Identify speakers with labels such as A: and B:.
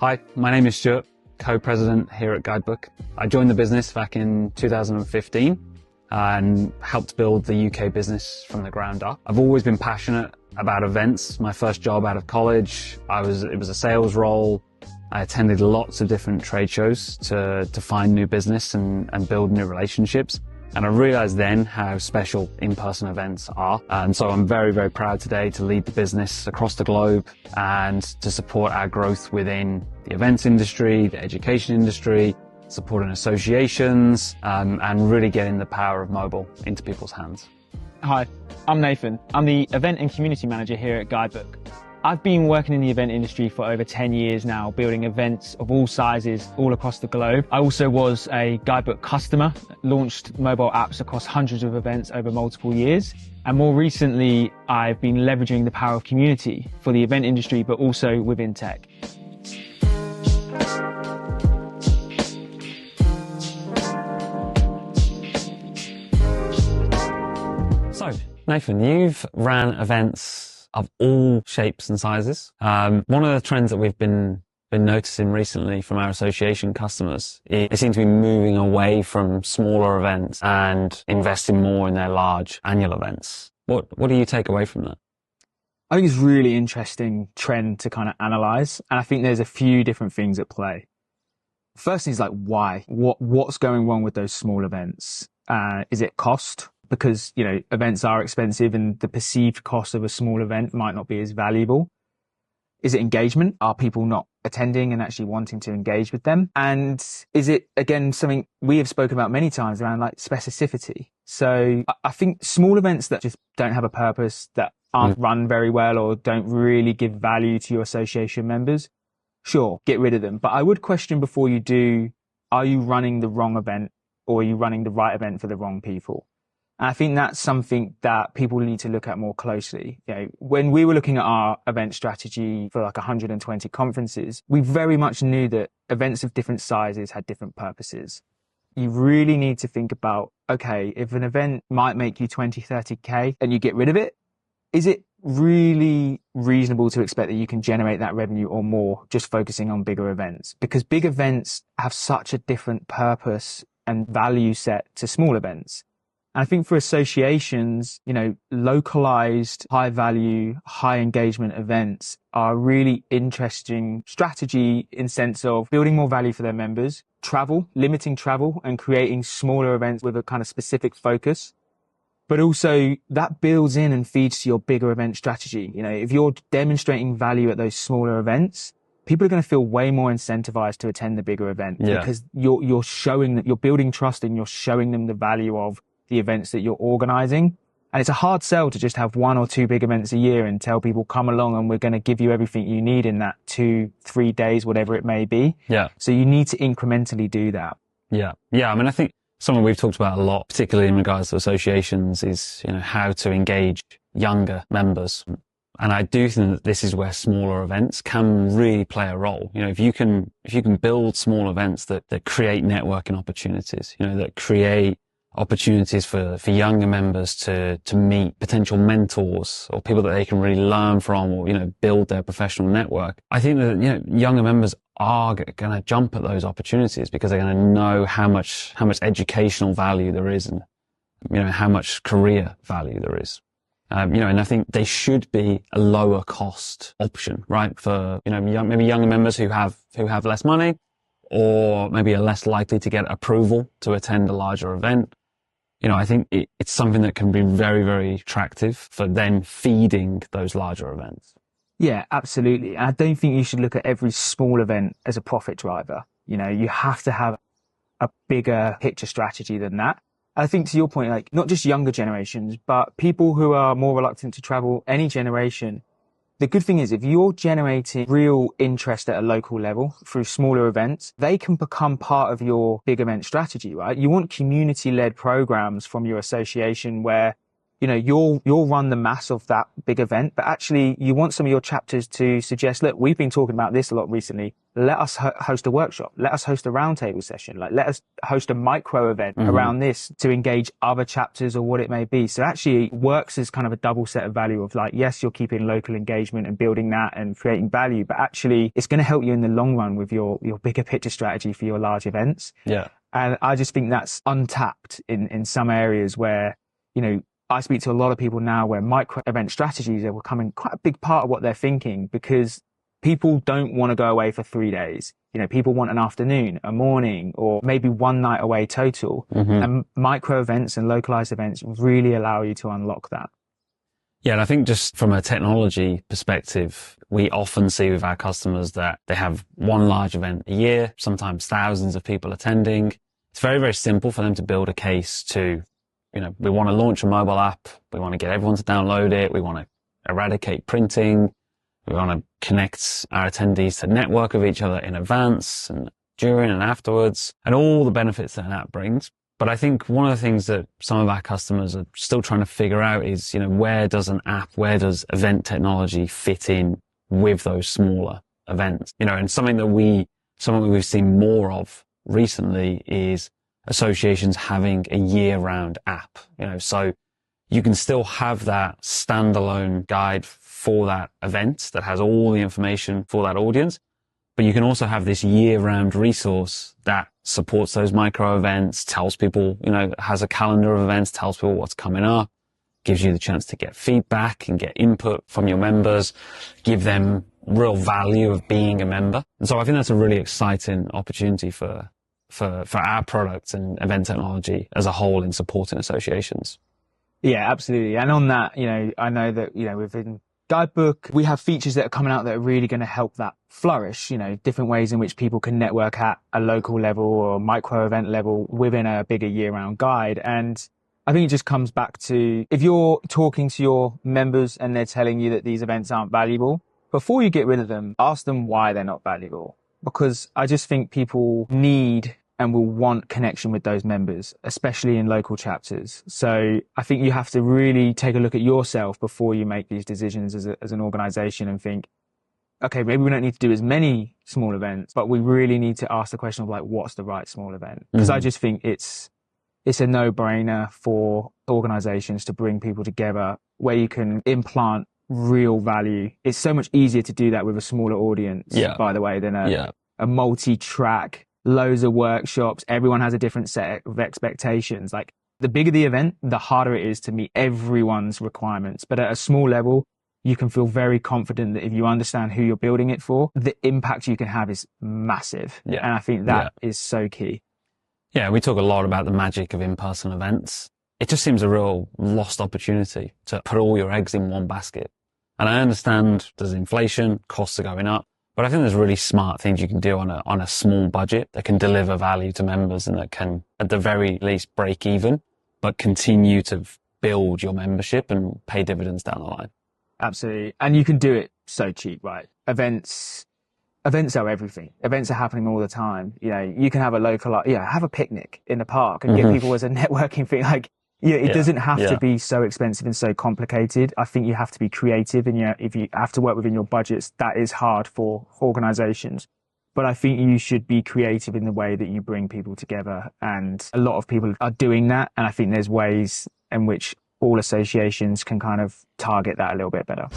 A: Hi, my name is Stewart, co-president here at Guidebook. I joined the business back in 2015 and helped build the UK business from the ground up. I've always been passionate about events. My first job out of college, it was a sales role. I attended lots of different trade shows to find new business and build new relationships. And I realized then how special in-person events are. And so I'm very, very proud today to lead the business across the globe and to support our growth within the events industry, the education industry, supporting associations, and really getting the power of mobile into people's hands.
B: Hi, I'm Nathan. I'm the event and community manager here at Guidebook. I've been working in the event industry for over 10 years now, building events of all sizes all across the globe. I also was a Guidebook customer, launched mobile apps across hundreds of events over multiple years. And more recently, I've been leveraging the power of community for the event industry, but also within tech.
A: So, Nathan, you've ran events of all shapes and sizes. One of the trends that we've been noticing recently from our association customers is they seem to be moving away from smaller events and investing more in their large annual events. What do you take away from that?
B: I think it's a really interesting trend to kind of analyze. And I think there's a few different things at play. First thing is like, why? What's going wrong with those small events? Is it cost? Because, events are expensive and the perceived cost of a small event might not be as valuable. Is it engagement? Are people not attending and actually wanting to engage with them? And is it, again, something we have spoken about many times around like specificity? So I think small events that just don't have a purpose, that aren't run very well or don't really give value to your association members, sure, get rid of them. But I would question before you do, are you running the wrong event or are you running the right event for the wrong people? And I think that's something that people need to look at more closely. When we were looking at our event strategy for like 120 conferences, we very much knew that events of different sizes had different purposes. You really need to think about, okay, if an event might make you 20, 30K and you get rid of it, is it really reasonable to expect that you can generate that revenue or more just focusing on bigger events? Because big events have such a different purpose and value set to small events. And I think for associations, localized, high value, high engagement events are a really interesting strategy in sense of building more value for their members, limiting travel and creating smaller events with a kind of specific focus. But also that builds in and feeds to your bigger event strategy. If you're demonstrating value at those smaller events, people are going to feel way more incentivized to attend the bigger event because you're showing that you're building trust and you're showing them the value of the events that you're organizing. And it's a hard sell to just have 1 or 2 big events a year and tell people, come along and we're going to give you everything you need in that 2-3 days, whatever it may be. Yeah. So you need to incrementally do that.
A: Yeah. I mean, I think something we've talked about a lot, particularly in regards to associations, is, how to engage younger members. And I do think that this is where smaller events can really play a role. If you can build small events that create networking opportunities, that create opportunities for younger members to meet potential mentors or people that they can really learn from or, build their professional network. I think that, younger members are going to jump at those opportunities because they're going to know how much educational value there is and, how much career value there is. And I think they should be a lower cost option, right? For, maybe younger members who have less money or maybe are less likely to get approval to attend a larger event. I think it's something that can be very, very attractive for then feeding those larger events.
B: Yeah, absolutely. And I don't think you should look at every small event as a profit driver. You have to have a bigger picture strategy than that. I think to your point, like not just younger generations, but people who are more reluctant to travel, any generation. The good thing is if you're generating real interest at a local level through smaller events, they can become part of your big event strategy, right? You want community-led programs from your association where you'll run the mass of that big event, but actually you want some of your chapters to suggest, look, we've been talking about this a lot recently. Let us host a workshop. Let us host a roundtable session. Like, let us host a micro event around this to engage other chapters or what it may be. So actually it works as kind of a double set of value of like, yes, you're keeping local engagement and building that and creating value, but actually it's going to help you in the long run with your bigger picture strategy for your large events.
A: Yeah.
B: And I just think that's untapped in some areas where, I speak to a lot of people now where micro event strategies are becoming quite a big part of what they're thinking, because people don't want to go away for 3 days. People want an afternoon, a morning, or maybe one night away total. And micro events and localized events really allow you to unlock that.
A: Yeah, and I think just from a technology perspective, we often see with our customers that they have one large event a year, sometimes thousands of people attending. It's very, very simple for them to build a case to, we want to launch a mobile app. We want to get everyone to download it. We want to eradicate printing. We want to connect our attendees to network with each other in advance and during and afterwards, and all the benefits that an app brings. But I think one of the things that some of our customers are still trying to figure out is, where does an app, where does event technology fit in with those smaller events? And something we've seen more of recently is associations having a year-round app. So you can still have that standalone guide for that event that has all the information for that audience, but you can also have this year-round resource that supports those micro events, tells people, has a calendar of events, tells people what's coming up, gives you the chance to get feedback and get input from your members, give them real value of being a member. And so I think that's a really exciting opportunity for our products and event technology as a whole in supporting associations.
B: Yeah, absolutely. And on that, I know that, within Guidebook, we have features that are coming out that are really going to help that flourish, different ways in which people can network at a local level or micro event level within a bigger year-round guide. And I think it just comes back to, if you're talking to your members and they're telling you that these events aren't valuable, before you get rid of them, ask them why they're not valuable. Because I just think people need and will want connection with those members, especially in local chapters. So I think you have to really take a look at yourself before you make these decisions as an organization and think, okay, maybe we don't need to do as many small events, but we really need to ask the question of like, what's the right small event? Because I just think it's a no-brainer for organizations to bring people together where you can implant real value. It's so much easier to do that with a smaller audience, by the way, than a multi-track, loads of workshops. Everyone has a different set of expectations. Like, the bigger the event, the harder it is to meet everyone's requirements. But at a small level, you can feel very confident that if you understand who you're building it for, the impact you can have is massive. And I think that is so key.
A: Yeah, we talk a lot about the magic of in-person events. It just seems a real lost opportunity to put all your eggs in one basket. And I understand there's inflation, costs are going up, but I think there's really smart things you can do on a small budget that can deliver value to members and that can, at the very least, break even, but continue to build your membership and pay dividends down the line.
B: Absolutely. And you can do it so cheap, right? Events are everything. Events are happening all the time. You can have have a picnic in the park and get people as a networking thing. Like, it doesn't have to be so expensive and so complicated. I think you have to be creative, and if you have to work within your budgets, that is hard for organizations. But I think you should be creative in the way that you bring people together. And a lot of people are doing that. And I think there's ways in which all associations can kind of target that a little bit better.